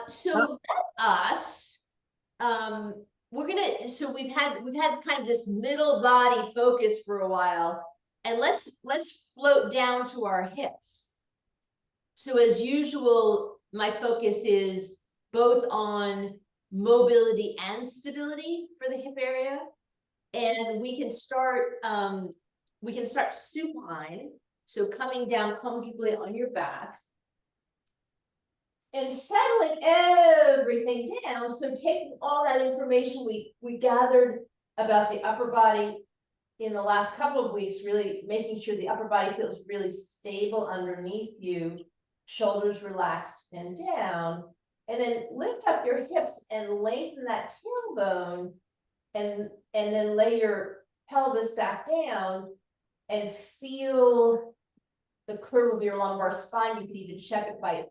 So let us, so we've had kind of this middle body focus for a while, and let's float down to our hips. So as usual, my focus is both on mobility and stability for the hip area. And we can start supine, so coming down comfortably on your back and settling everything down. So taking all that information we gathered about the upper body in the last couple of weeks, really making sure the upper body feels really stable underneath you, shoulders relaxed and down, and then lift up your hips and lengthen that tailbone, and then lay your pelvis back down and feel the curve of your lumbar spine. You could even check it by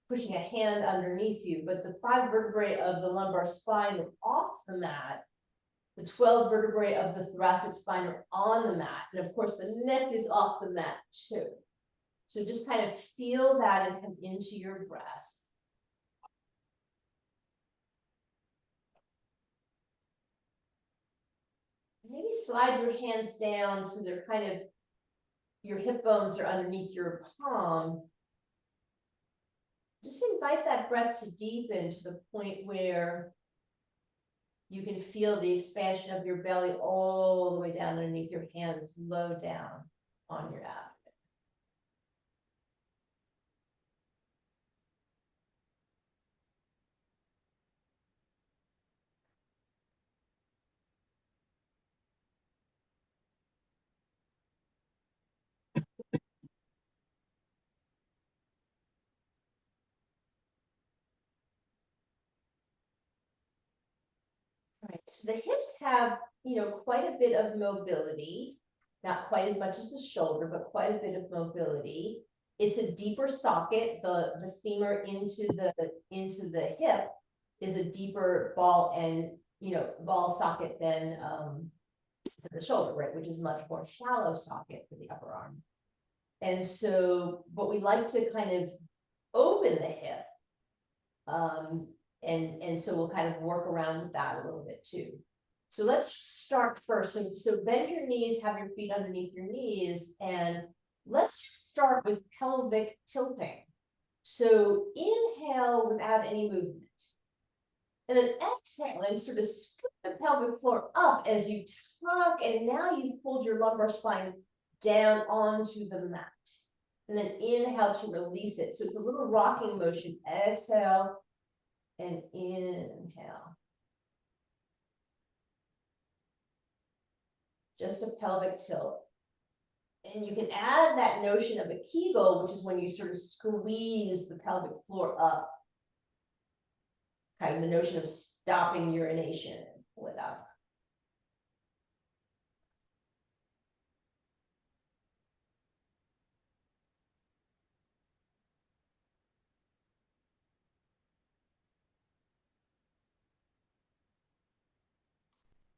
pushing a hand underneath you, but the 5 vertebrae of the lumbar spine are off the mat. The 12 vertebrae of the thoracic spine are on the mat. And of course, the neck is off the mat too. So just kind of feel that and come into your breath. Maybe slide your hands down so they're kind of, your hip bones are underneath your palm. Just invite that breath to deepen to the point where you can feel the expansion of your belly all the way down underneath your hands, low down on your abdomen. Right, so the hips have, quite a bit of mobility, not quite as much as the shoulder, but quite a bit of mobility. It's a deeper socket. The femur into the hip is a deeper ball socket than the shoulder, right, which is much more shallow socket for the upper arm. And so, but we like to kind of open the hip. And so we'll kind of work around with that a little bit too. So let's start first. So bend your knees, have your feet underneath your knees, and let's just start with pelvic tilting. So inhale without any movement. And then exhale and sort of scoop the pelvic floor up as you tuck, and now you've pulled your lumbar spine down onto the mat. And then inhale to release it. So it's a little rocking motion. Exhale and inhale. Just a pelvic tilt. And you can add that notion of a Kegel, which is when you sort of squeeze the pelvic floor up. Kind of the notion of stopping urination and pull it up.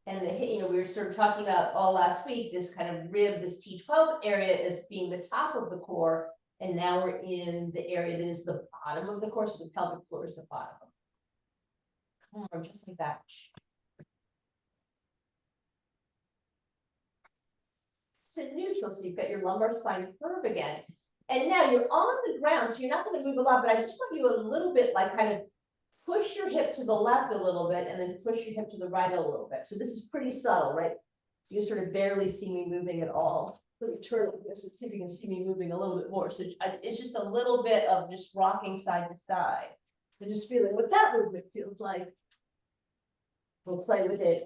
And we were sort of talking about all last week, this kind of rib, this T12 area as being the top of the core. And now we're in the area that is the bottom of the core. So the pelvic floor is the bottom. Come on, just like that. So neutral, so you've got your lumbar spine curve again. And now you're on the ground, so you're not going to move a lot, but I just want you a little bit like kind of push your hip to the left a little bit and then push your hip to the right a little bit. So this is pretty subtle, right? So you sort of barely see me moving at all. Let me turn like this and see if you can see me moving a little bit more. So it's just a little bit of just rocking side to side and just feeling what that movement feels like. We'll play with it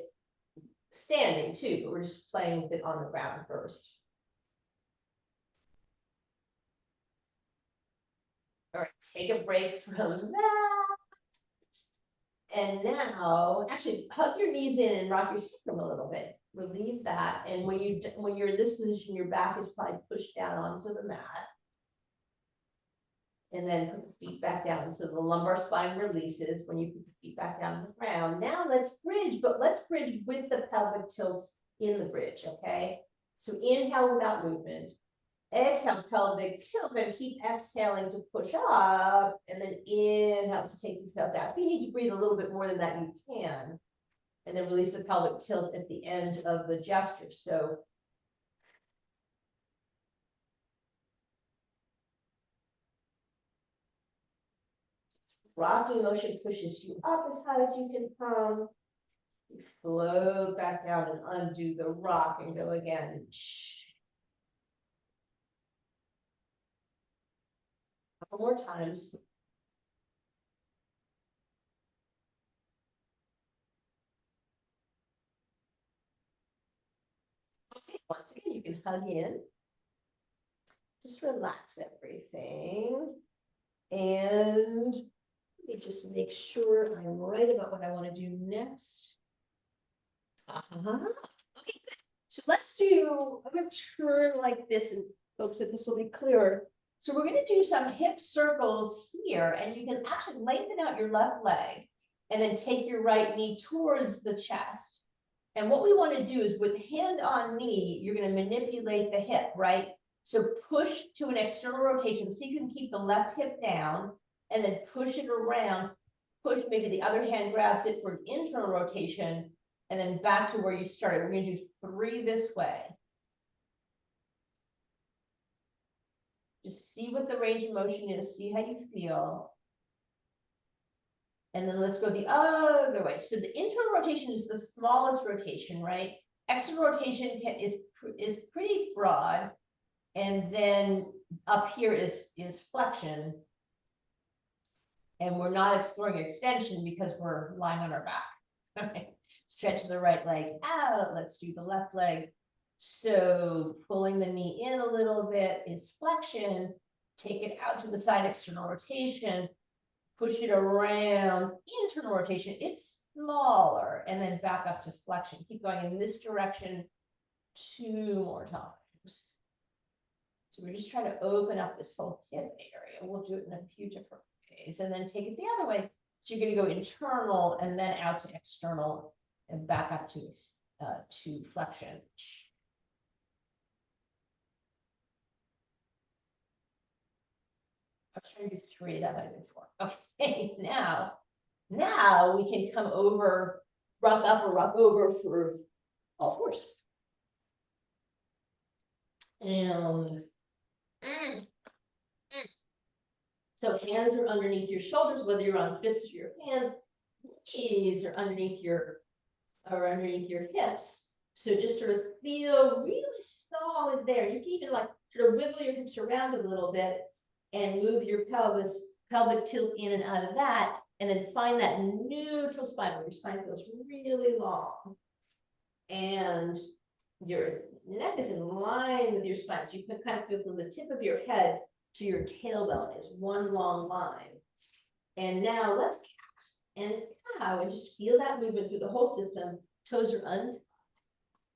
standing too, but we're just playing with it on the ground first. All right, take a break from that. And now, actually, hug your knees in and rock your sacrum a little bit. Relieve that. And when you're in this position, your back is probably pushed down onto the mat. And then put the feet back down. So the lumbar spine releases when you put the feet back down to the ground. Now let's bridge, but let's bridge with the pelvic tilts in the bridge, okay? So inhale without movement. Exhale, pelvic tilt, and keep exhaling to push up, and then inhale to take the tail down. If you need to breathe a little bit more than that, you can. And then release the pelvic tilt at the end of the gesture. So rocking motion pushes you up as high as you can come. You float back down and undo the rock and go again. Couple more times. Okay, once again, you can hug in. Just relax everything. And let me just make sure I'm right about what I want to do next. Okay, good. So let's do, I'm going to turn like this and hopes that this will be clearer. So we're going to do some hip circles here, and you can actually lengthen out your left leg and then take your right knee towards the chest. And what we want to do is with hand on knee, you're going to manipulate the hip, right? So push to an external rotation. So you can keep the left hip down and then push it around. Push, maybe the other hand grabs it for an internal rotation, and then back to where you started. We're going to do 3 this way. Just see what the range of motion is, see how you feel. And then let's go the other way. So the internal rotation is the smallest rotation, right? External rotation is pretty broad. And then up here is flexion. And we're not exploring extension because we're lying on our back. Okay. Stretch the right leg out. Let's do the left leg. So pulling the knee in a little bit is flexion. Take it out to the side, external rotation. Push it around, internal rotation. It's smaller. And then back up to flexion. Keep going in this direction 2 more times. So we're just trying to open up this whole hip area. We'll do it in a few different ways. And then take it the other way. So you're going to go internal and then out to external and back up to flexion. I was trying to do 3, that might have been 4. Okay, now we can come over, rock up or rock over for all 4s. And so hands are underneath your shoulders, whether you're on fists or your hands, knees are underneath your hips. So just sort of feel really solid there. You can even like sort of wiggle your hips around a little bit and move your pelvic tilt in and out of that, and then find that neutral spine where your spine feels really long. And your neck is in line with your spine. So you can kind of feel from the tip of your head to your tailbone is one long line. And now let's cat and cow and just feel that movement through the whole system. Toes are untucked.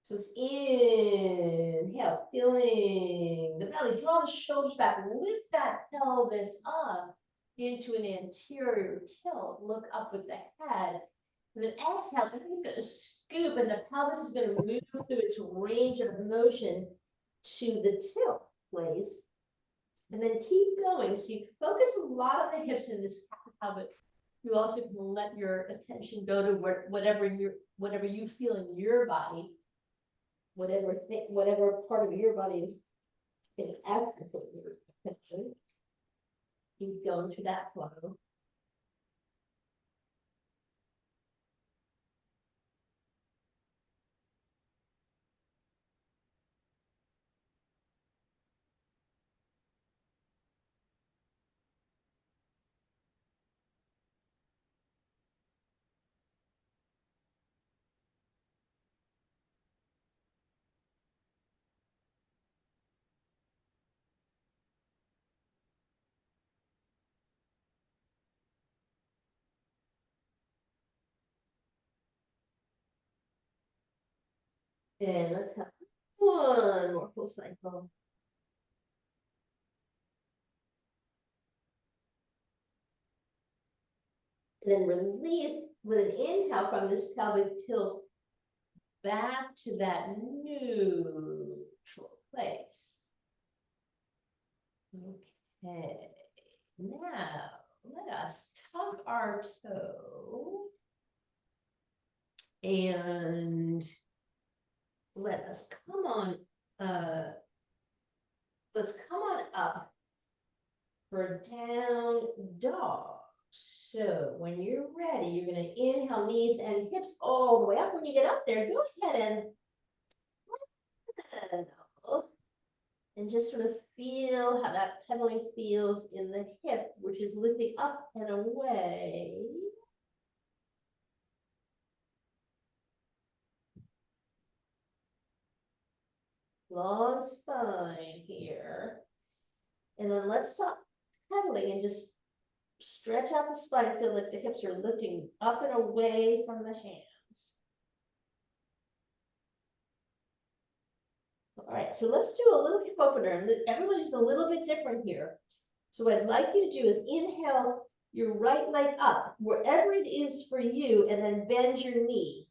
So it's inhale, feeling the belly, draw the shoulders back, lift that pelvis up into an anterior tilt, look up with the head. And then exhale, everything's going to scoop and the pelvis is going to move through its range of motion to the tilt place. And then keep going. So you focus a lot on the hips in this pelvic. You also can let your attention go to whatever you feel in your body, whatever part of your body is asking for your attention. Keep going to that flow. And let's have one more full cycle. And then release with an inhale from this pelvic tilt back to that neutral place. Okay, now let us tuck our toe and let us come on, let's come on up for down dog. So when you're ready, you're going to inhale knees and hips all the way up. When you get up there, go ahead and just sort of feel how that pedaling feels in the hip, which is lifting up and away. Long spine here. And then let's stop pedaling and just stretch out the spine. Feel like the hips are lifting up and away from the hands. All right, so let's do a little hip opener. And everybody's a little bit different here. So what I'd like you to do is inhale your right leg up, wherever it is for you, and then bend your knee.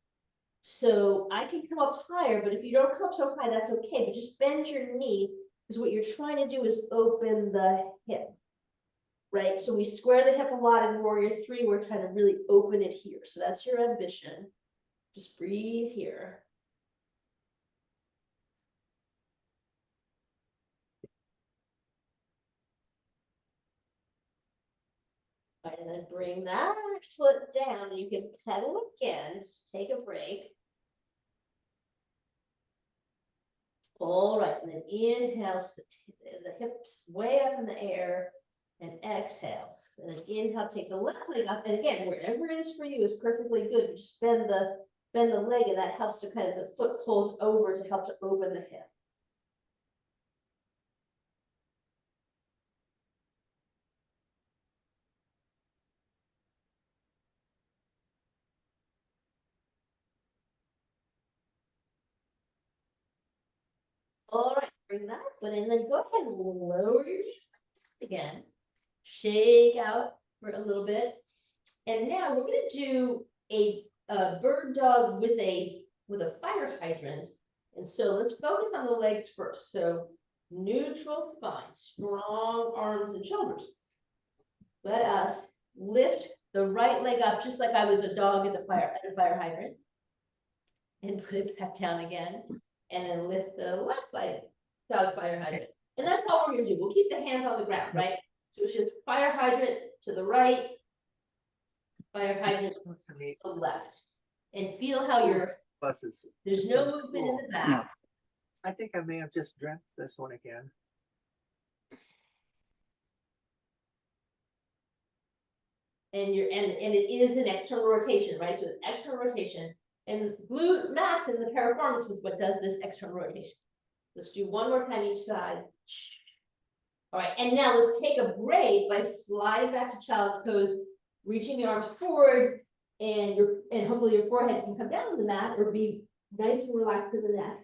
So I can come up higher, but if you don't come up so high, that's okay. But just bend your knee, because what you're trying to do is open the hip, right? So we square the hip a lot in Warrior 3. We're trying to really open it here. So that's your ambition. Just breathe here. Right, and then bring that foot down. You can pedal again. Just take a break. All right, and then inhale, the hips way up in the air, and exhale. And then inhale, take the left leg up, and again, wherever it is for you is perfectly good. You just bend the leg, and that helps to kind of, the foot pulls over to help to open the hip. All right, bring that foot in, then go ahead and lower your knees again. Shake out for a little bit. And now we're going to do a bird dog with a fire hydrant. And so let's focus on the legs first. So neutral spine, strong arms and shoulders. Let us lift the right leg up just like I was a dog at the fire hydrant. And put it back down again. And then lift the left leg, dog fire hydrant. And that's all we're going to do. We'll keep the hands on the ground, right? So it's just fire hydrant to the right, fire hydrant to the left. And feel how there's no movement in the back. No. I think I may have just dreamt this one again. And it is an external rotation, right? So it's external rotation. And glute max in the piriformis is what does this external rotation. Let's do one more time each side. All right, and now let's take a break by sliding back to child's pose, reaching the arms forward, and hopefully your forehead can come down on the mat or be nice and relaxed in the neck.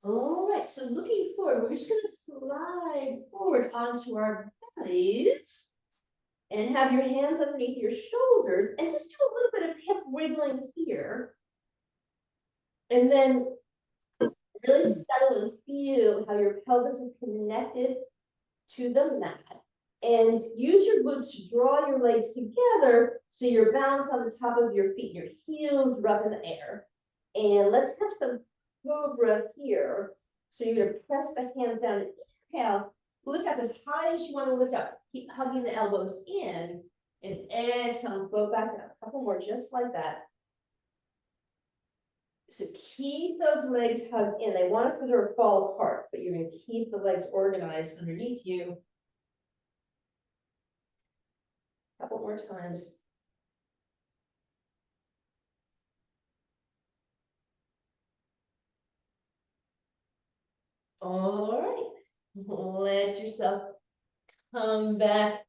All right, so looking forward, we're just going to slide forward onto our bellies and have your hands underneath your shoulders and just do a little bit of hip wiggling here. And then really settle and feel how your pelvis is connected to the mat. And use your glutes to draw your legs together so you're balanced on the top of your feet. Your heels are up in the air. And let's have some cobra here. So you're going to press the hands down and inhale. Lift up as high as you want to lift up. Keep hugging the elbows in. And exhale and float back down. A couple more just like that. So keep those legs hugged in. They want to sort of fall apart, but you're going to keep the legs organized underneath you. A couple more times. All right. Let yourself come back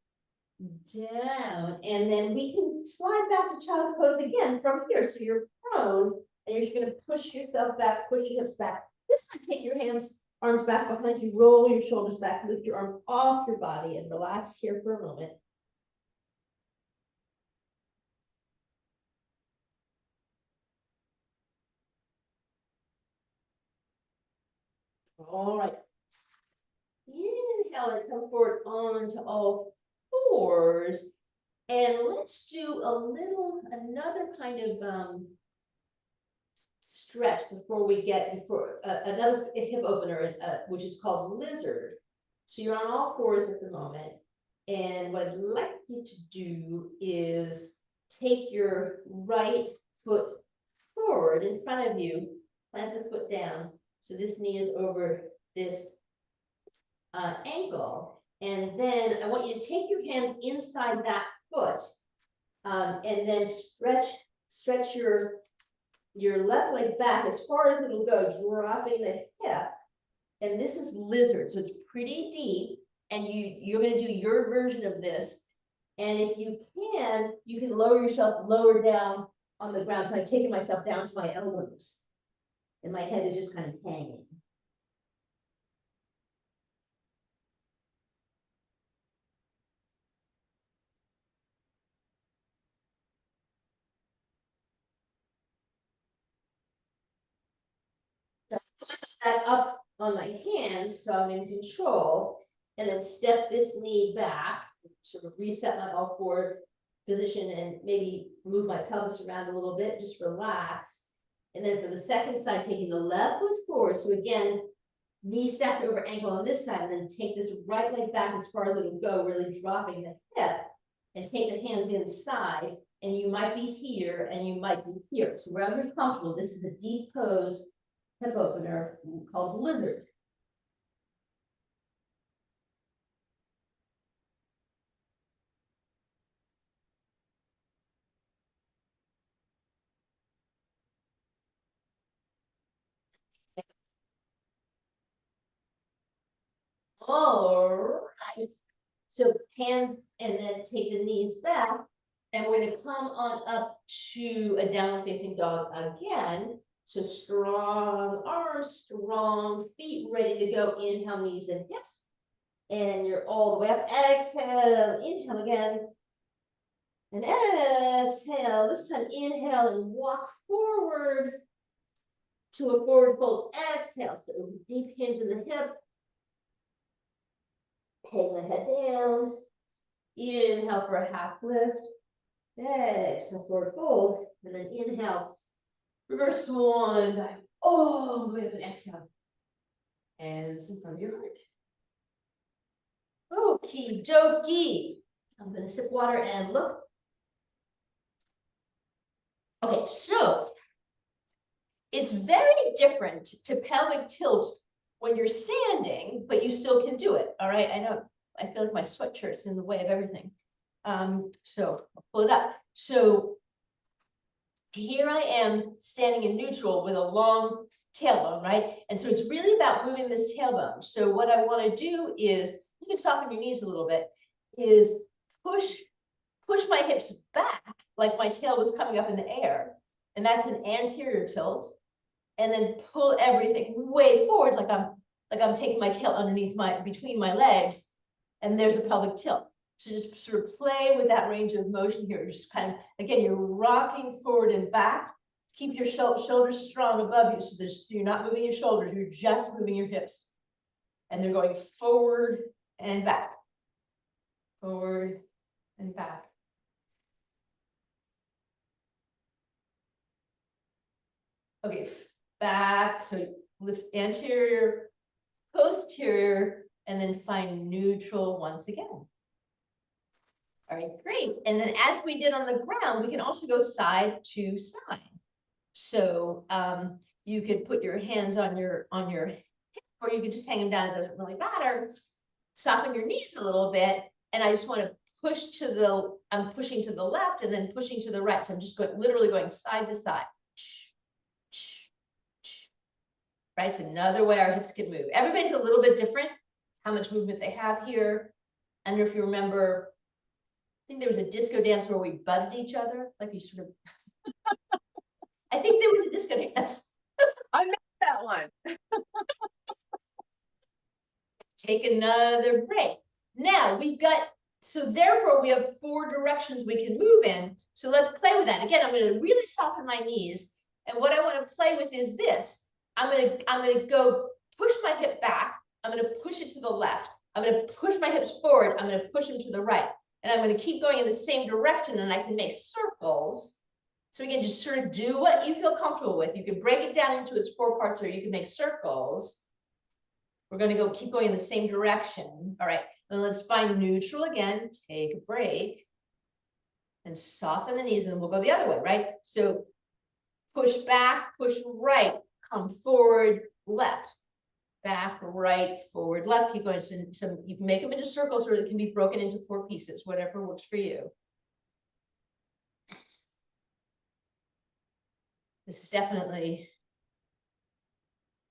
down, and then we can slide back to child's pose again from here. So you're prone, and you're just gonna push yourself back, push your hips back. This time, take your arms back behind you, roll your shoulders back, lift your arm off your body, and relax here for a moment. All right. Inhale and come forward onto all fours. And let's do another kind of stretch before we get another hip opener, which is called lizard. So you're on all fours at the moment. And what I'd like you to do is take your right foot forward in front of you, plant the foot down. So this knee is over this ankle. And then I want you to take your hands inside that foot, and then stretch your left leg back as far as it'll go, dropping the hip. And this is lizard, so it's pretty deep, and you're going to do your version of this. And if you can lower yourself lower down on the ground. So I've taken myself down to my elbows, and my head is just kind of hanging. That up on my hands, so I'm in control, and then step this knee back, sort of reset my all four position, and maybe move my pelvis around a little bit, just relax. And then for the second side, taking the left foot forward. So again, knee stacked over ankle on this side, and then take this right leg back as far as it will go, really dropping the hip, and take the hands inside. And you might be here, and you might be here. So wherever you're comfortable, this is a deep pose hip opener called lizard. All right. So hands, and then take the knees back, and we're gonna come on up to a downward facing dog again. So strong arms, strong feet, ready to go. Inhale, knees and hips. And you're all the way up. Exhale, inhale again. And exhale. This time, inhale and walk forward to a forward fold. Exhale. So deep hinge in the hip. Hang the head down. Inhale for a half lift. Exhale, forward fold. And then inhale. Reverse swan dive all the way up, and exhale. And in front of your heart. Okie dokie. I'm going to sip water and look. Okay, so it's very different to pelvic tilt when you're standing, but you still can do it. All right, I know. I feel like my sweatshirt's in the way of everything. So I'll pull it up. So here I am standing in neutral with a long tailbone, right? And so it's really about moving this tailbone. So what I want to do is, you can soften your knees a little bit, is push my hips back like my tail was coming up in the air. And that's an anterior tilt. And then pull everything way forward, like I'm taking my tail underneath between my legs, and there's a pelvic tilt. So just sort of play with that range of motion here. Just kind of, again, you're rocking forward and back. Keep your shoulders strong above you, so you're not moving your shoulders, you're just moving your hips. And they're going forward and back. Forward and back. Okay, back, so lift anterior, posterior, and then find neutral once again. All right, great. And then as we did on the ground, we can also go side to side. So you could put your hands on your hip, or you could just hang them down. It doesn't really matter. Soften your knees a little bit. And I just want to push I'm pushing to the left and then pushing to the right. So I'm just literally going side to side. Right, it's another way our hips can move. Everybody's a little bit different, how much movement they have here. I don't know if you remember think there was a disco dance where we butted each other, like you sort of. I think there was a disco dance. I missed that one. Take another break. Now we've got, so therefore we have 4 directions we can move in. So let's play with that. Again, I'm going to really soften my knees. And what I want to play with is this. I'm going to go push my hip back. I'm going to push it to the left. I'm going to push my hips forward. I'm going to push them to the right. And I'm going to keep going in the same direction, and I can make circles. So again, just sort of do what you feel comfortable with. You can break it down into its 4 parts, or you can make circles. We're going to keep going in the same direction. All right, then let's find neutral again. Take a break and soften the knees, and we'll go the other way, right? So push back, push right, come forward, left, back, right, forward, left. Keep going. So you can make them into circles, or it can be broken into 4 pieces, whatever works for you. This is definitely,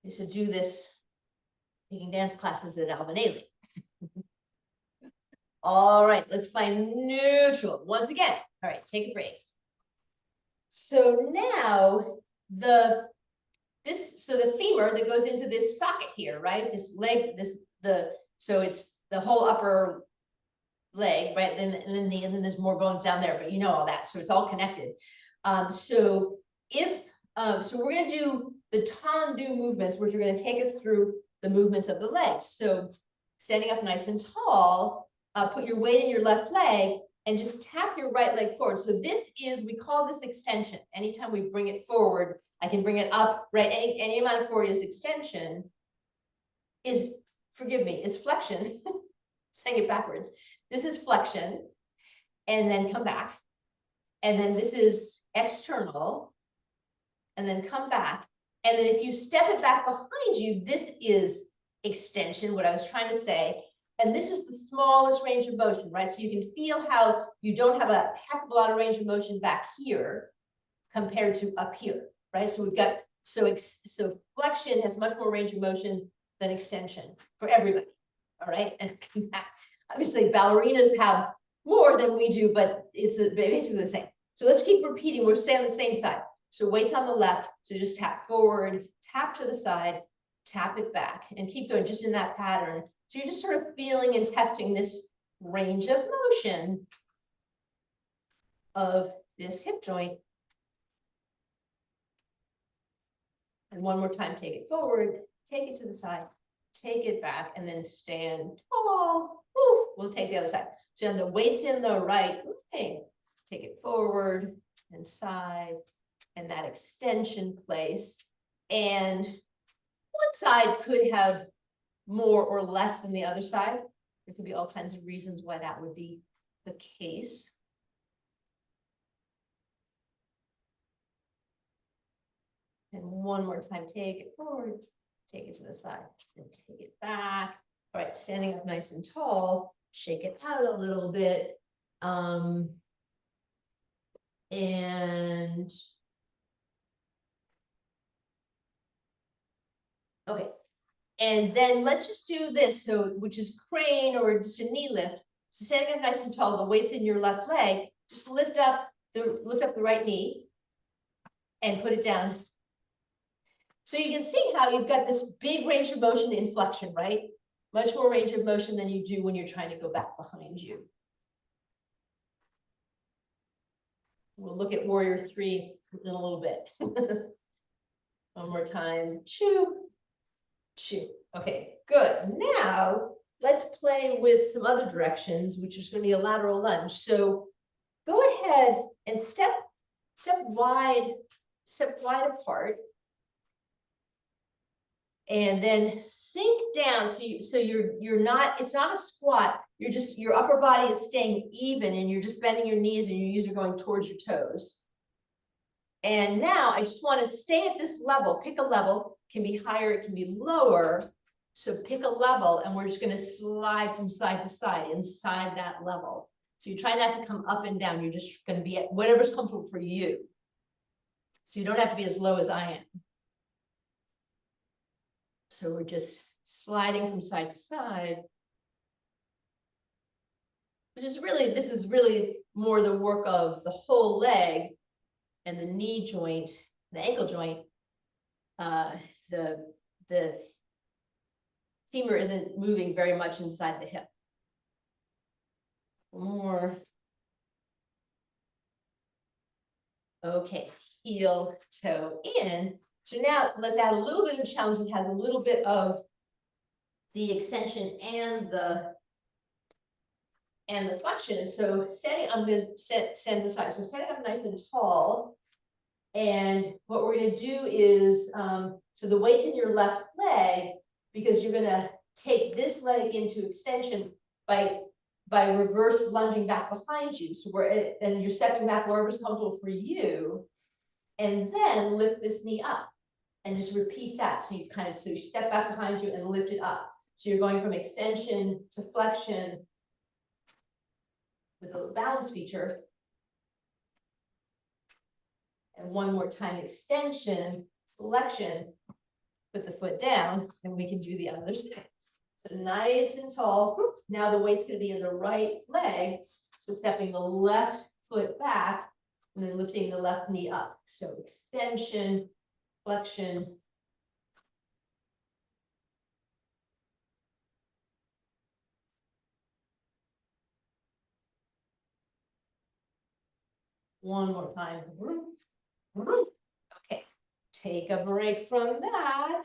you should do this taking dance classes at Alvin Ailey. All right, let's find neutral once again. All right, take a break. So now the femur that goes into this socket here, right? This leg, so it's the whole upper leg, right? And then there's more bones down there, but you know all that. So it's all connected. So we're going to do the tendu movements, which are going to take us through the movements of the legs. So standing up nice and tall, put your weight in your left leg and just tap your right leg forward. So this is, we call this extension. Anytime we bring it forward, I can bring it up, right? Any amount of forward is extension, forgive me, is flexion. Saying it backwards. This is flexion, and then come back. And then this is external, and then come back. And then if you step it back behind you, this is extension, what I was trying to say. And this is the smallest range of motion, right? So you can feel how you don't have a heck of a lot of range of motion back here compared to up here, right? So we've got, so flexion has much more range of motion than extension for everybody, all right? And obviously ballerinas have more than we do, but it's basically the same. So let's keep repeating. We're staying on the same side. So weight's on the left. So just tap forward, tap to the side, tap it back, and keep going just in that pattern. So you're just sort of feeling and testing this range of motion of this hip joint. And one more time, take it forward, take it to the side, take it back, and then stand tall. Woo, we'll take the other side. So then the weight's in the right leg. Take it forward and side, and that extension place. And one side could have more or less than the other side. There could be all kinds of reasons why that would be the case. And one more time, take it forward, take it to the side, and take it back. All right, standing up nice and tall, shake it out a little bit. And okay, and then let's just do this, so which is crane or just a knee lift. So standing up nice and tall, the weight's in your left leg, just lift up the right knee and put it down. So you can see how you've got this big range of motion in flexion, right? Much more range of motion than you do when you're trying to go back behind you. We'll look at warrior 3 in a little bit. One more time, chew, chew. Okay, good. Now let's play with some other directions, which is going to be a lateral lunge. So go ahead and step wide apart. And then sink down. So you're not, it's not a squat. You're just, your upper body is staying even, and you're just bending your knees and your knees are going towards your toes. And now I just want to stay at this level. Pick a level. It can be higher, it can be lower. So pick a level, and we're just going to slide from side to side inside that level. So you try not to come up and down. You're just going to be at whatever's comfortable for you. So you don't have to be as low as I am. So we're just sliding from side to side. which is really, this is really more the work of the whole leg and the knee joint, the ankle joint. The femur isn't moving very much inside the hip. More. Okay, heel, toe in. So now let's add a little bit of a challenge that has a little bit of the extension and the flexion. So standing, I'm going to stand to the side. So standing up nice and tall. And what we're going to do is, so the weight's in your left leg, because you're going to take this leg into extension by reverse lunging back behind you. So and you're stepping back wherever's comfortable for you. And then lift this knee up and just repeat that. So you so you step back behind you and lift it up. So you're going from extension to flexion with a balance feature. And one more time, extension, flexion, put the foot down, and we can do the other side. So nice and tall. Now the weight's going to be in the right leg. So stepping the left foot back and then lifting the left knee up. So extension, flexion. One more time. Okay, take a break from that.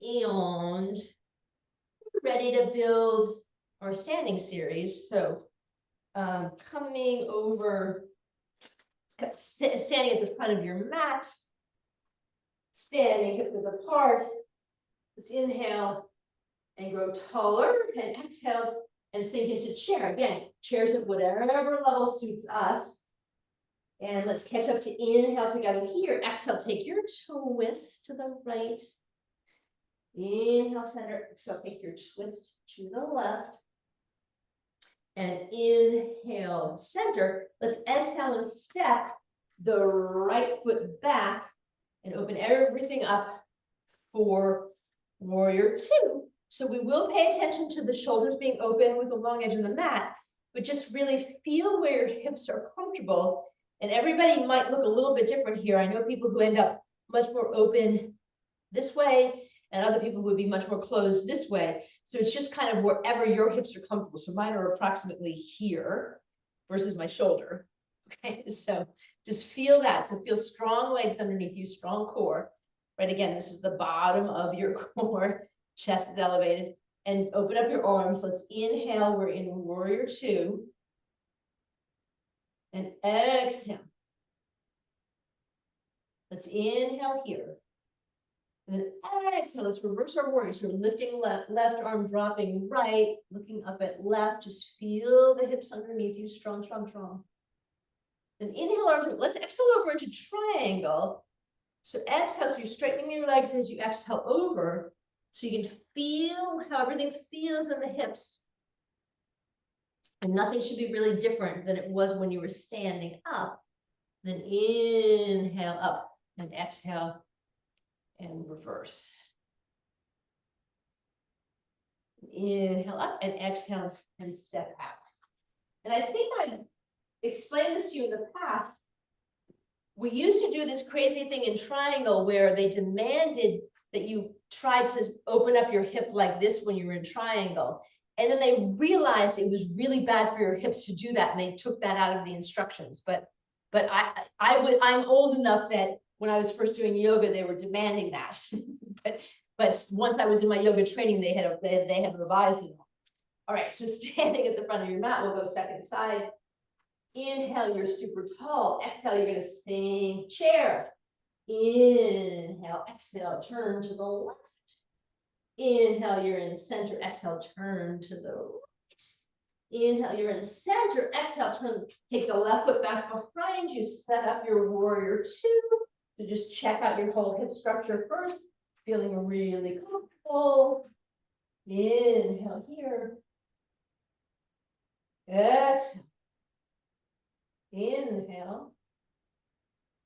And we're ready to build our standing series. So coming over, standing at the front of your mat, standing hip width apart. Let's inhale and grow taller, and exhale and sink into chair. Again, chairs at whatever level suits us. And let's catch up to inhale together here. Exhale, take your twist to the right. Inhale, center. Exhale, take your twist to the left. And inhale, center. Let's exhale and step the right foot back and open everything up for warrior two. So we will pay attention to the shoulders being open with the long edge of the mat, but just really feel where your hips are comfortable. And everybody might look a little bit different here. I know people who end up much more open this way, and other people would be much more closed this way. So it's just kind of wherever your hips are comfortable. So mine are approximately here versus my shoulder. Okay, so just feel that. So feel strong legs underneath you, strong core. Right, again, this is the bottom of your core, chest is elevated. And open up your arms. Let's inhale, we're in warrior two. And exhale. Let's inhale here. And then exhale, let's reverse our warrior. So we're lifting left arm, dropping right, looking up at left. Just feel the hips underneath you, strong, strong, strong. Then inhale, arms, let's exhale over into triangle. So exhale, so you're straightening your legs as you exhale over. So you can feel how everything feels in the hips. And nothing should be really different than it was when you were standing up. Then inhale up and exhale and reverse. Inhale up and exhale and step out. And I think I've explained this to you in the past. We used to do this crazy thing in triangle where they demanded that you tried to open up your hip like this when you were in triangle. And then they realized it was really bad for your hips to do that, and they took that out of the instructions. But I'm old enough that when I was first doing yoga, they were demanding that. but once I was in my yoga training, they had revised it. All right, so standing at the front of your mat, we'll go second side. Inhale, you're super tall. Exhale, you're going to sink chair. Inhale, exhale, turn to the left. Inhale, you're in center. Exhale, turn to the right. Inhale, you're in center. Exhale, turn. Take the left foot back behind you. Set up your warrior two. So just check out your whole hip structure first. Feeling really comfortable. Inhale here. Exhale. Inhale.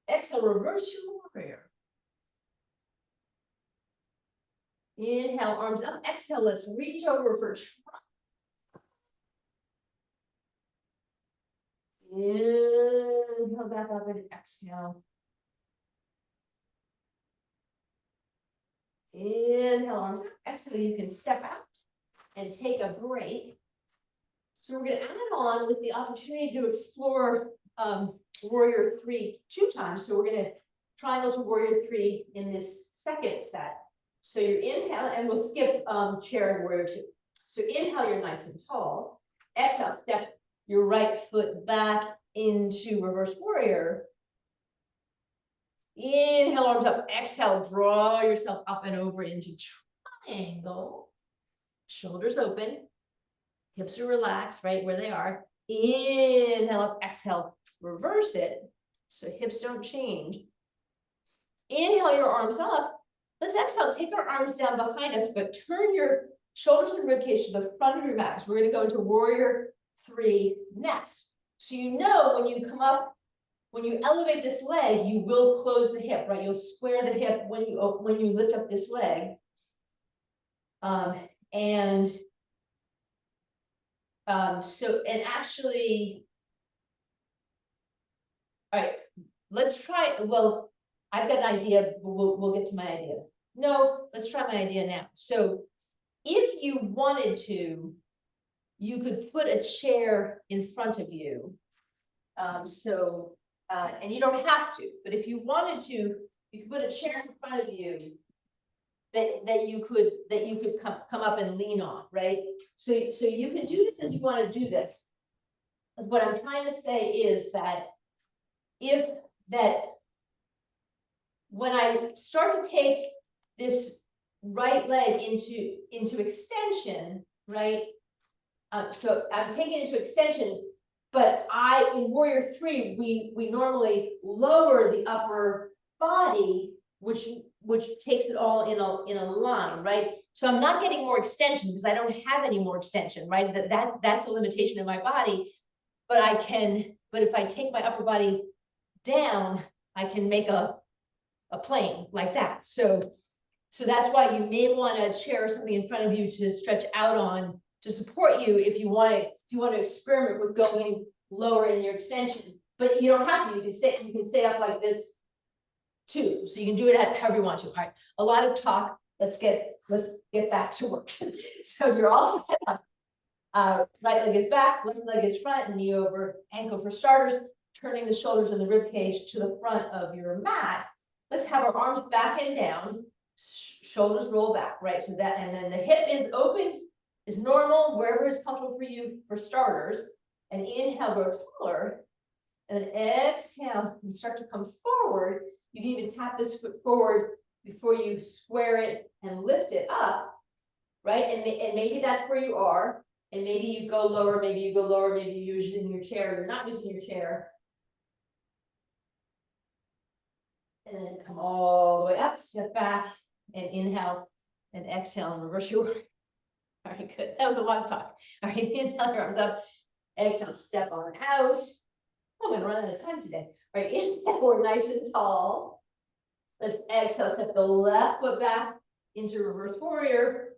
Exhale, reverse your warrior. Inhale, arms up. Exhale, let's reach over for try. Inhale back up and exhale. Inhale, arms up, exhale, you can step out and take a break. So we're gonna add on with the opportunity to explore warrior 3 2 times. So we're gonna triangle to warrior 3 in this second set. So you're inhale, and we'll skip chair and warrior 2. So inhale, you're nice and tall. Exhale, step your right foot back into reverse warrior. Inhale, arms up, exhale, draw yourself up and over into triangle. Shoulders open, hips are relaxed right where they are. Inhale up, exhale, reverse it. So hips don't change. Inhale your arms up. Let's exhale, take our arms down behind us, but turn your shoulders and ribcage to the front of your mat. So we're gonna go into warrior 3 next. So you know when you come up, when you elevate this leg, you will close the hip, right? You'll square the hip when you lift up this leg. And actually, all right, let's try, well, I've got an idea, but we'll get to my idea. No, let's try my idea now. So if you wanted to, you could put a chair in front of you. And you don't have to, but if you wanted to, you could put a chair in front of you that you could come up and lean on, right? So you can do this if you want to do this. What I'm trying to say is that when I start to take this right leg into extension, right? So I'm taking it into extension, but in warrior 3, we normally lower the upper body, which takes it all in a line, right? So I'm not getting more extension because I don't have any more extension, right? That's a limitation in my body. But if I take my upper body down, I can make a plane like that. So that's why you may want a chair or something in front of you to stretch out on to support you if you want to experiment with going lower in your extension. But you don't have to. You can stay up like this too. So you can do it however you want to. All right. A lot of talk. Let's get back to work. So you're all set up. Right leg is back, left leg is front, knee over ankle for starters, turning the shoulders and the rib cage to the front of your mat. Let's have our arms back and down, shoulders roll back, right? So that, and then the hip is open, is normal, wherever is comfortable for you for starters. And inhale, grow taller. And then exhale and start to come forward. You can even tap this foot forward before you square it and lift it up, right? And maybe that's where you are. And maybe you go lower, maybe you're using your chair, you're not using your chair. And then come all the way up, step back, and inhale, and exhale, and reverse your work. All right, good. That was a lot of talk. All right, inhale your arms up, exhale, step on out. I'm gonna run out of time today. All right, inhale, we're nice and tall. Let's exhale, step the left foot back into reverse warrior.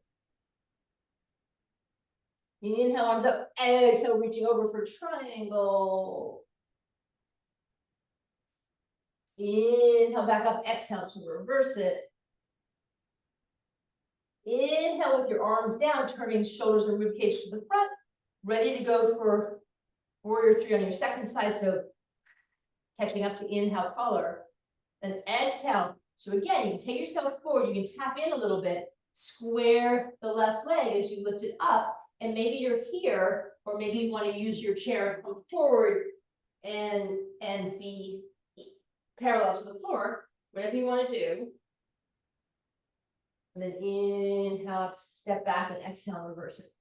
Inhale, arms up, exhale, reaching over for triangle. Inhale, back up, exhale to reverse it. Inhale with your arms down, turning shoulders and ribcage to the front. Ready to go for warrior 3 on your second side. So catching up to inhale taller. Then exhale. So again, you can take yourself forward. You can tap in a little bit. Square the left leg as you lift it up. And maybe you're here, or maybe you want to use your chair and come forward and be parallel to the floor, whatever you want to do. And then inhale up, step back, and exhale, reverse it.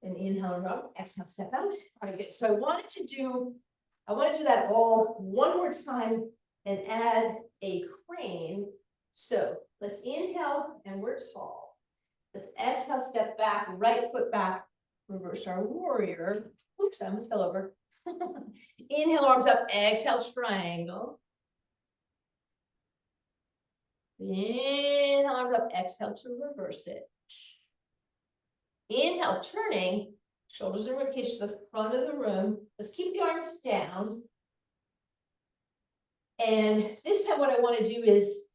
And inhale, up, exhale, step out. All right, good. So I want to do that all one more time and add a crane. So let's inhale, and we're tall. Let's exhale, step back, right foot back, reverse our warrior. Oops, I almost fell over. Inhale, arms up, exhale, triangle. Inhale, arms up, exhale to reverse it. Inhale, turning Shoulders and ribcage to the front of the room. Let's keep the arms down. And this time what I want to do is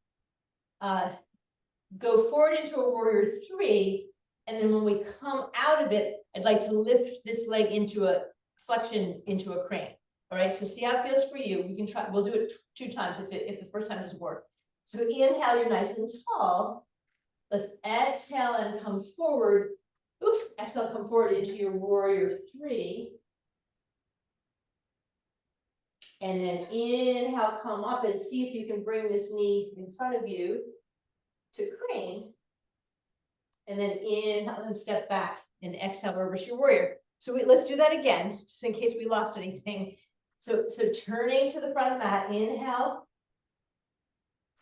go forward into a warrior three. And then when we come out of it, I'd like to lift this leg into a flexion into a crane. All right, so see how it feels for you. We can try, we'll do it 2 times if the first time doesn't work. So inhale, you're nice and tall. Let's exhale and come forward. Oops, exhale, come forward into your warrior three. And then inhale, come up and see if you can bring this knee in front of you to crane. And then inhale and step back and exhale, reverse your warrior. So let's do that again, just in case we lost anything. So turning to the front of the mat, inhale.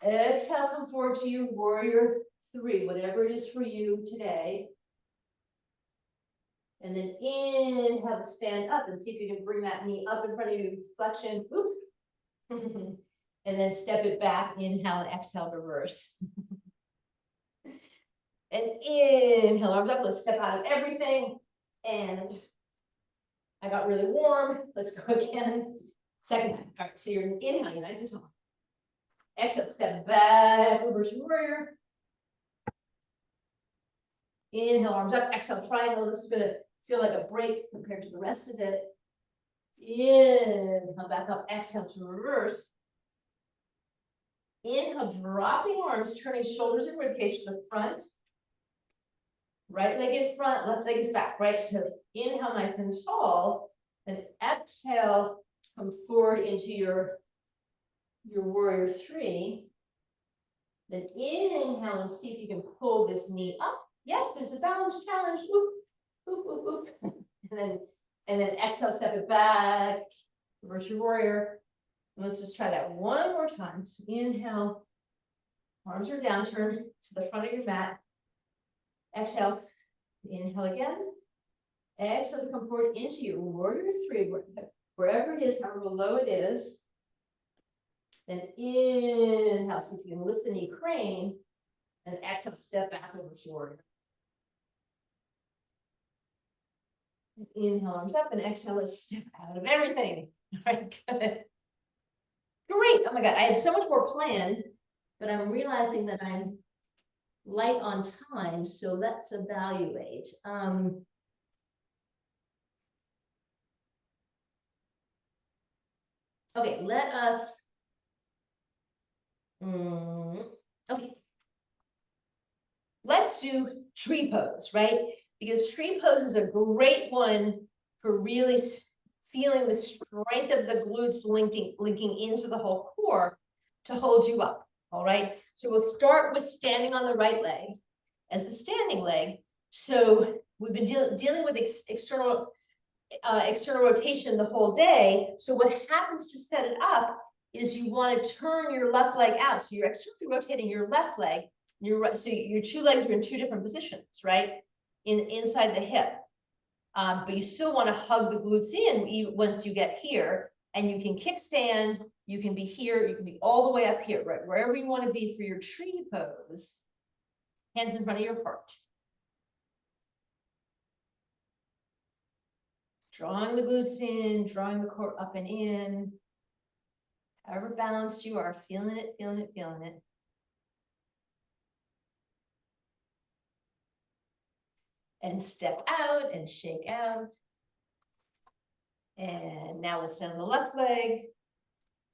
Exhale, come forward to your warrior three, whatever it is for you today. And then inhale, stand up and see if you can bring that knee up in front of you, flexion. And then step it back, inhale and exhale, reverse. And inhale, arms up, let's step out of everything. And I got really warm. Let's go again. Second time. All right, so you're inhale, you're nice and tall. Exhale, step back, reverse your warrior. Inhale, arms up, exhale, triangle. This is gonna feel like a break compared to the rest of it. Inhale, back up, exhale to reverse. Inhale, dropping arms, turning shoulders and ribcage to the front. Right leg in front, left leg is back, right? So inhale, nice and tall, and exhale, come forward into your warrior three. Then inhale and see if you can pull this knee up. Yes, there's a balance challenge. Whoop, whoop, whoop, whoop. And then exhale, step it back, reverse your warrior. And let's just try that one more time. So inhale, arms are down, turn to the front of your mat. Exhale, inhale again. Exhale to come forward into your warrior three, wherever it is, however low it is. Then inhale, see if you can lift the knee, crane, and exhale, step back over to warrior. Inhale, arms up, and exhale, let's step out of everything. All right, good. Great. Oh my God, I had so much more planned, but I'm realizing that I'm light on time, so let's evaluate. Okay, let us. Okay. Let's do tree pose, right? Because tree pose is a great one for really feeling the strength of the glutes linking into the whole core to hold you up. All right, so we'll start with standing on the right leg as the standing leg. So we've been dealing with external rotation the whole day. So what happens to set it up is you want to turn your left leg out. So you're externally rotating your left leg. So your 2 legs are in 2 different positions, right? Inside the hip. But you still want to hug the glutes in once you get here. And you can kickstand, you can be here, you can be all the way up here, right? Wherever you want to be for your tree pose. Hands in front of your heart. Drawing the glutes in, drawing the core up and in. However balanced you are, feeling it, feeling it, feeling it. And step out and shake out. And now we'll stand on the left leg.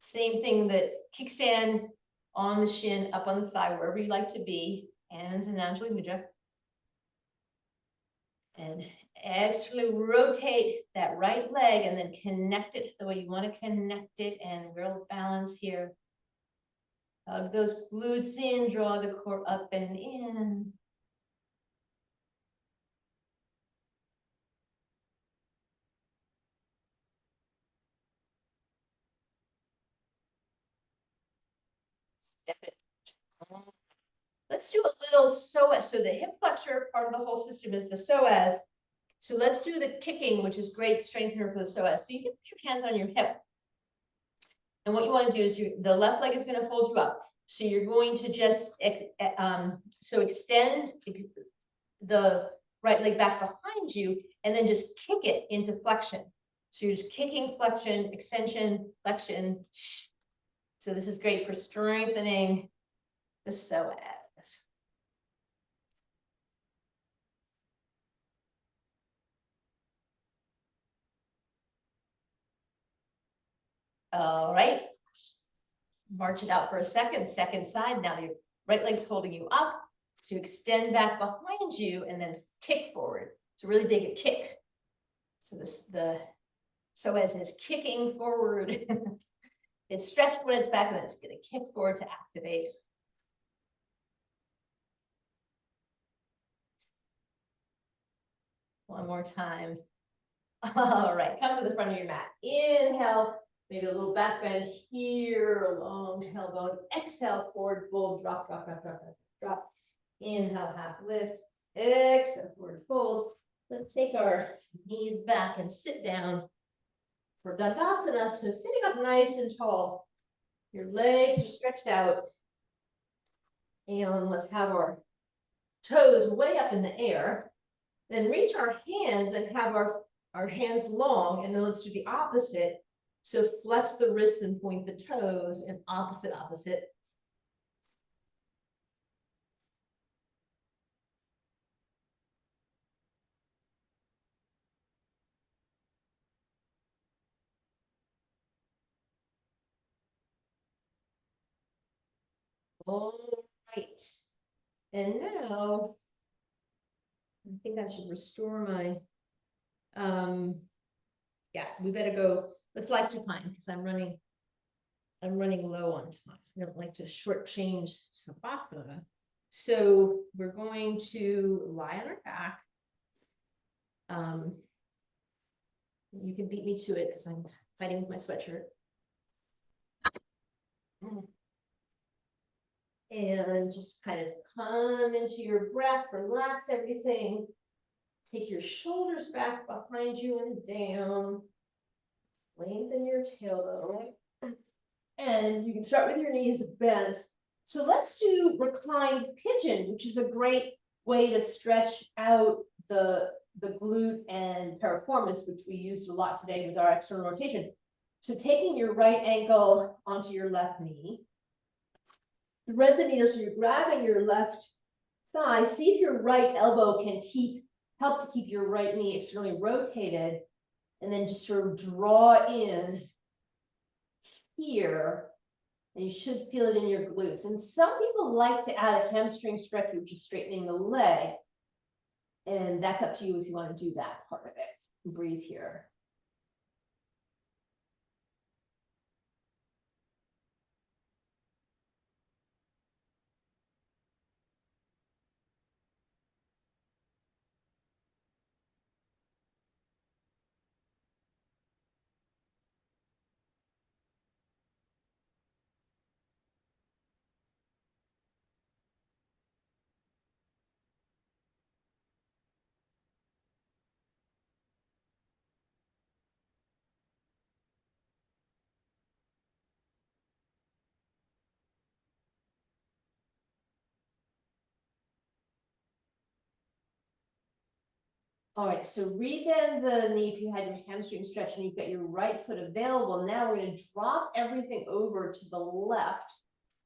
Same thing, that kickstand on the shin, up on the thigh, wherever you like to be. Hands in Anjali Mudra. And externally rotate that right leg and then connect it the way you want to connect it, and real balance here. Hug those glutes in, draw the core up and in. Step it. Let's do a little psoas. So the hip flexor part of the whole system is the psoas. So let's do the kicking, which is great strengthener for the psoas. So you can put your hands on your hip. And what you want to do is the left leg is going to hold you up. So you're going to just extend the right leg back behind you and then just kick it into flexion. So you're just kicking flexion, extension, flexion. So this is great for strengthening the psoas. All right. March it out for a second side. Now your right leg's holding you up. So extend back behind you and then kick forward. So really take a kick. So the psoas is kicking forward. It's stretched when it's back, and then it's going to kick forward to activate. One more time. All right, come to the front of your mat. Inhale, maybe a little back bend here, a long tailbone. Exhale, forward fold, drop, drop, drop, drop, drop, drop. Inhale, half lift. Exhale, forward fold. Let's take our knees back and sit down for Dandasana. So sitting up nice and tall. Your legs are stretched out. And let's have our toes way up in the air. Then reach our hands and have our hands long, and then let's do the opposite. So flex the wrists and point the toes, and opposite. All right. And now, I think I should restore my, yeah, we better go, let's lie supine, because I'm running low on time. I don't like to shortchange Savasana. So we're going to lie on our back. You can beat me to it because I'm fighting with my sweatshirt. And just kind of come into your breath, relax everything. Take your shoulders back behind you and down. Lengthen your tailbone. And you can start with your knees bent. So let's do reclined pigeon, which is a great way to stretch out the glute and piriformis, which we used a lot today with our external rotation. So taking your right ankle onto your left knee. Thread the needle, so you're grabbing your left thigh. See if your right elbow can help to keep your right knee externally rotated, and then just sort of draw in here, and you should feel it in your glutes. And some people like to add a hamstring stretch, which is straightening the leg, and that's up to you if you want to do that part of it. Breathe here. All right, so rebend the knee if you had your hamstring stretch and you've got your right foot available. Now we're going to drop everything over to the left.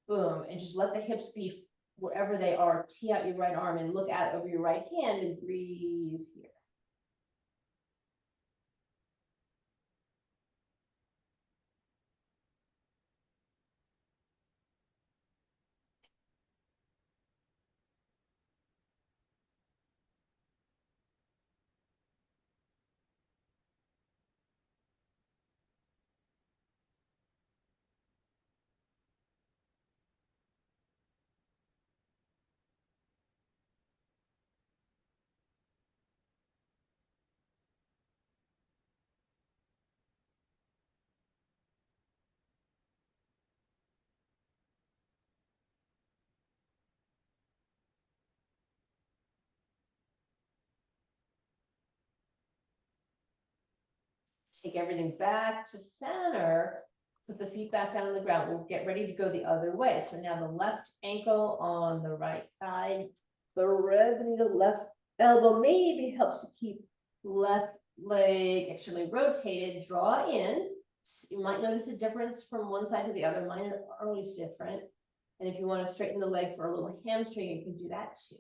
Boom, and just let the hips be wherever they are. Tee out your right arm and look out over your right hand and breathe here. Take everything back to center. Put the feet back down on the ground. We'll get ready to go the other way. So now the left ankle on the right side. Thread the needle, left elbow maybe helps to keep left leg externally rotated, draw in. You might notice a difference from one side to the other. Mine are always different. And if you want to straighten the leg for a little hamstring, you can do that too.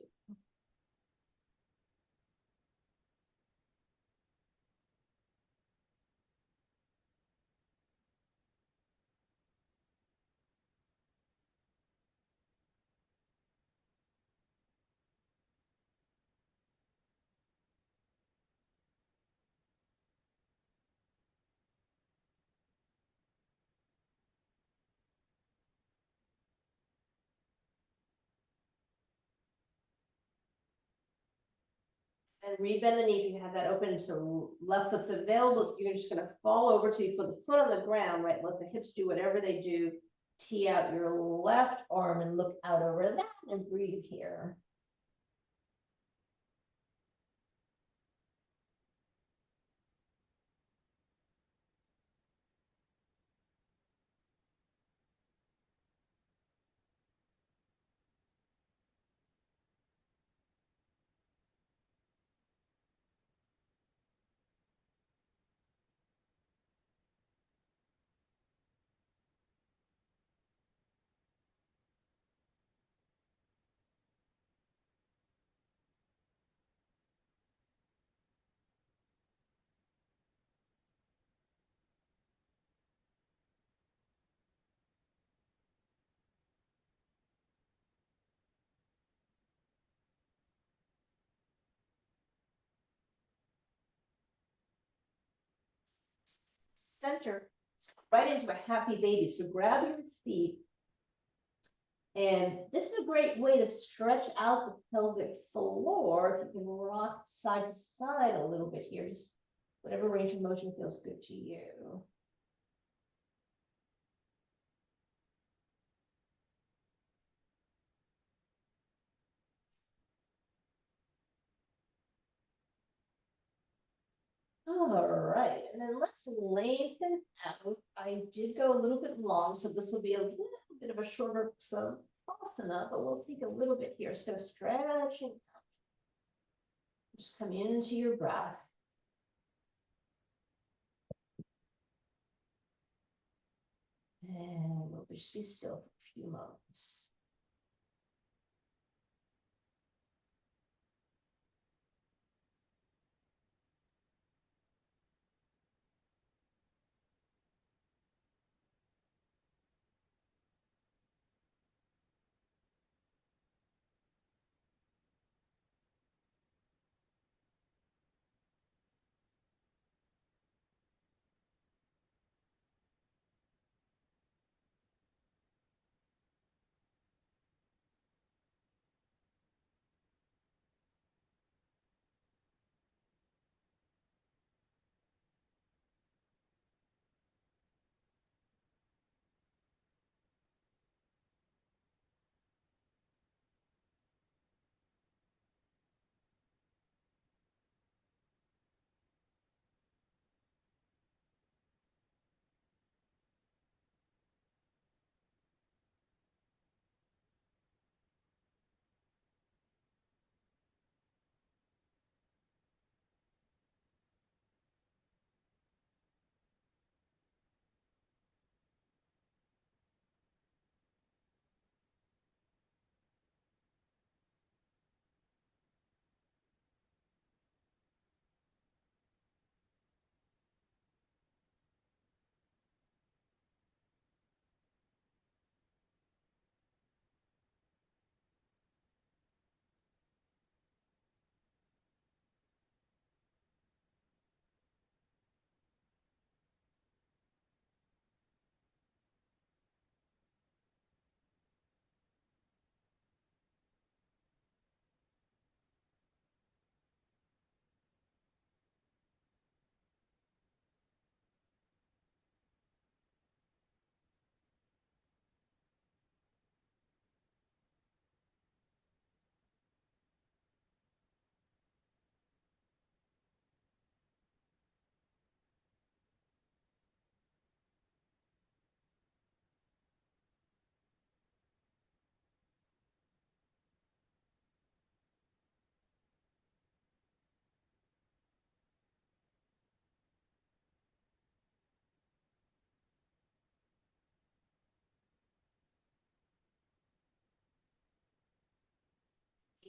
And rebend the knee if you have that open, so left foot's available. You're just gonna fall over till you put the foot on the ground, right? Let the hips do whatever they do. Tee out your left arm and look out over that and breathe here. Center right into a happy baby. So grab your feet. And this is a great way to stretch out the pelvic floor. If you can rock side to side a little bit here, just whatever range of motion feels good to you. All right, and then let's lengthen out. I did go a little bit long, so this will be a little bit of a shorter savasana, but we'll take a little bit here. So stretching out. Just come into your breath. And we'll just be still for a few moments.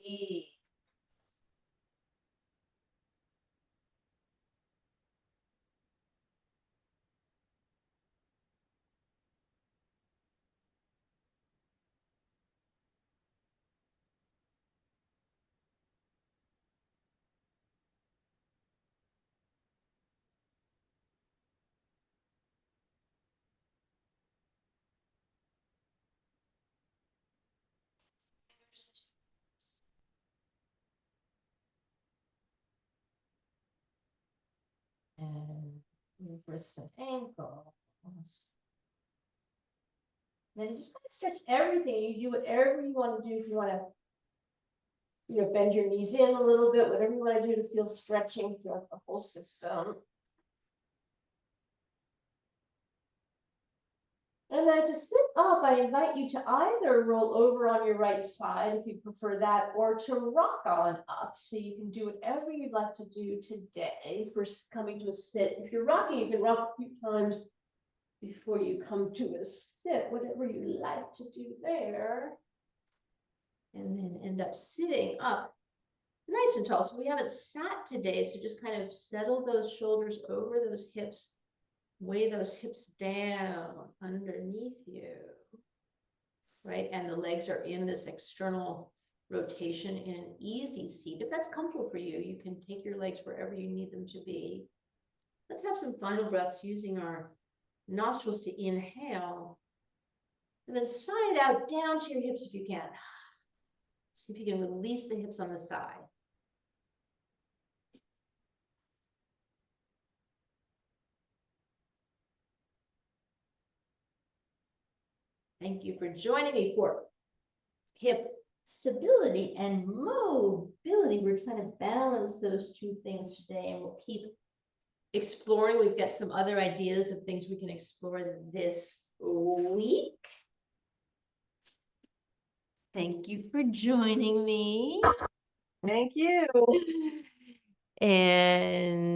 knee. And wrists and ankles. Then you just kind of stretch everything. You do whatever you want to do. If you want to, bend your knees in a little bit, whatever you want to do to feel stretching throughout the whole system. And then to sit up, I invite you to either roll over on your right side if you prefer that, or to rock on up. So you can do whatever you'd like to do today for coming to a sit. If you're rocking, you can rock a few times before you come to a sit, whatever you like to do there. And then end up sitting up nice and tall. So we haven't sat today, so just kind of settle those shoulders over those hips. Weigh those hips down underneath you, right? And the legs are in this external rotation in an easy seat. If that's comfortable for you, you can take your legs wherever you need them to be. Let's have some final breaths using our nostrils to inhale. And then sigh it out down to your hips if you can. See if you can release the hips on the side. Thank you for joining me for hip stability and mobility. We're trying to balance those two things today, and we'll keep exploring. We've got some other ideas of things we can explore this week. Thank you for joining me. Thank you. And